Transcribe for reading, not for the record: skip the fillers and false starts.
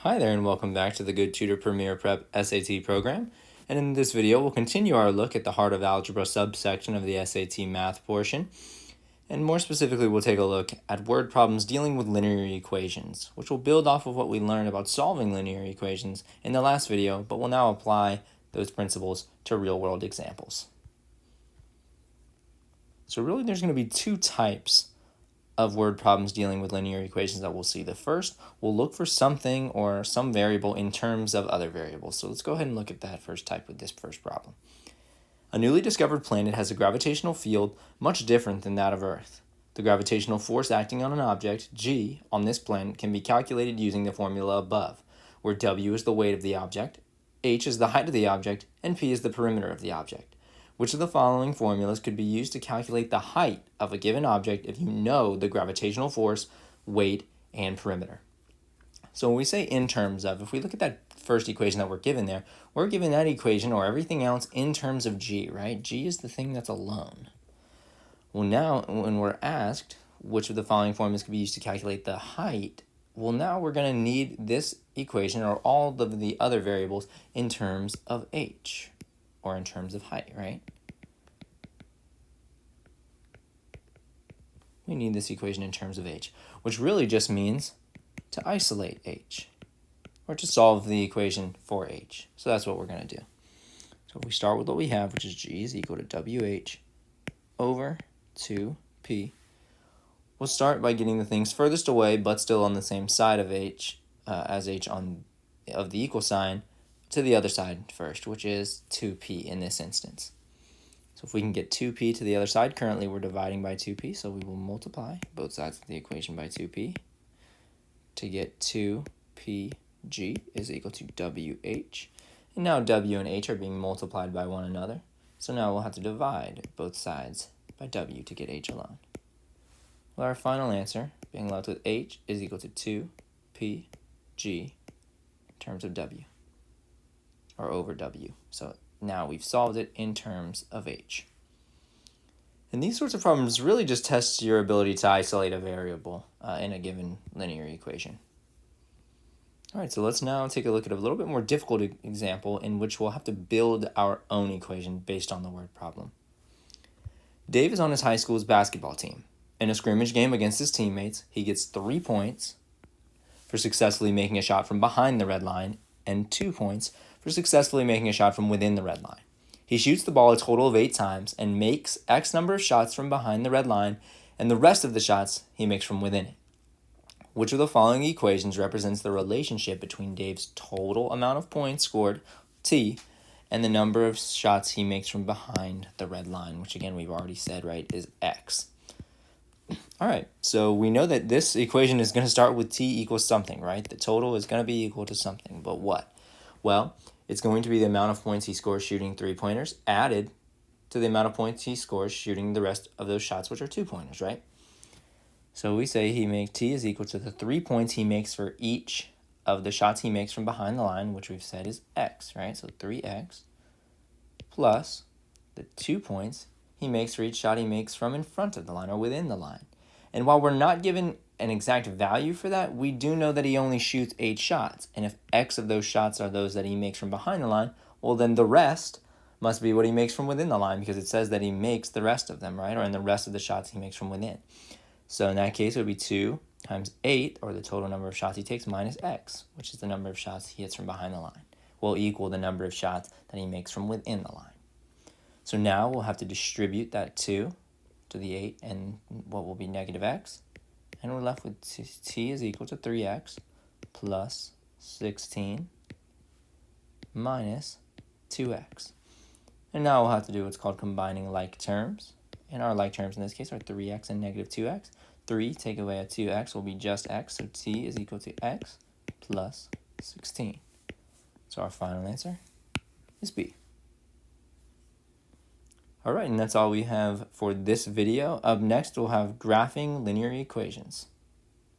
Hi there and welcome back to the Good Tutor Premier Prep SAT program. And in this video, we'll continue our look at the Heart of Algebra subsection of the SAT math portion. And more specifically, we'll take a look at word problems dealing with linear equations, which will build off of what we learned about solving linear equations in the last video, but we'll now apply those principles to real-world examples. So really, there's going to be two types of word problems dealing with linear equations that we'll see. The first, we'll look for something or some variable in terms of other variables. So let's go ahead and look at that first type with this first problem. A newly discovered planet has a gravitational field much different than that of Earth. The gravitational force acting on an object, g, on this planet can be calculated using the formula above, where w is the weight of the object, h is the height of the object, and p is the perimeter of the object. Which of the following formulas could be used to calculate the height of a given object if you know the gravitational force, weight, and perimeter? So when we say in terms of, if we look at that first equation that we're given there, we're given that equation or everything else in terms of g, right? G is the thing that's alone. Well, now when we're asked which of the following formulas could be used to calculate the height, well, now we're going to need this equation or all of the other variables in terms of h, or in terms of height, right? We need this equation in terms of h, which really just means to isolate h, or to solve the equation for h. So that's what we're going to do. So if we start with what we have, which is g is equal to wh over 2p, we'll start by getting the things furthest away, but still on the same side of h, as h of the equal sign, to the other side first, which is 2p in this instance. So if we can get 2p to the other side, currently we're dividing by 2p, so we will multiply both sides of the equation by 2p to get 2pg is equal to wh. And now w and h are being multiplied by one another, so now we'll have to divide both sides by w to get h alone. Well, our final answer, being left with h, is equal to 2pg in terms of w, or over w. So now we've solved it in terms of h. And these sorts of problems really just test your ability to isolate a variable in a given linear equation. All right, so let's now take a look at a little bit more difficult example in which we'll have to build our own equation based on the word problem. Dave is on his high school's basketball team. In a scrimmage game against his teammates, he gets 3 points for successfully making a shot from behind the red line and 2 points for successfully making a shot from within the red line. He shoots the ball a total of 8 times and makes X number of shots from behind the red line, and the rest of the shots he makes from within it. Which of the following equations represents the relationship between Dave's total amount of points scored, T, and the number of shots he makes from behind the red line, which again we've already said, right, is X. All right, so we know that this equation is going to start with T equals something, right? The total is going to be equal to something, but what? Well, it's going to be the amount of points he scores shooting 3-pointers added to the amount of points he scores shooting the rest of those shots, which are 2-pointers, right? So we say T is equal to the 3 points he makes for each of the shots he makes from behind the line, which we've said is X, right? So 3X plus the 2 points he makes for each shot he makes from in front of the line or within the line. And while we're not given an exact value for that, we do know that he only shoots 8 shots. And if X of those shots are those that he makes from behind the line, well, then the rest must be what he makes from within the line, because it says that he makes the rest of them, right? Or in the rest of the shots he makes from within. So in that case, it would be 2 times 8, or the total number of shots he takes, minus X, which is the number of shots he hits from behind the line, will equal the number of shots that he makes from within the line. So now we'll have to distribute that 2 to the 8 and what will be negative X. And we're left with T is equal to 3X plus 16 minus 2X. And now we'll have to do what's called combining like terms. And our like terms in this case are 3X and negative 2X. 3 take away a 2X will be just X, so T is equal to X plus 16. So our final answer is B. All right, and that's all we have for this video. Up next, we'll have graphing linear equations.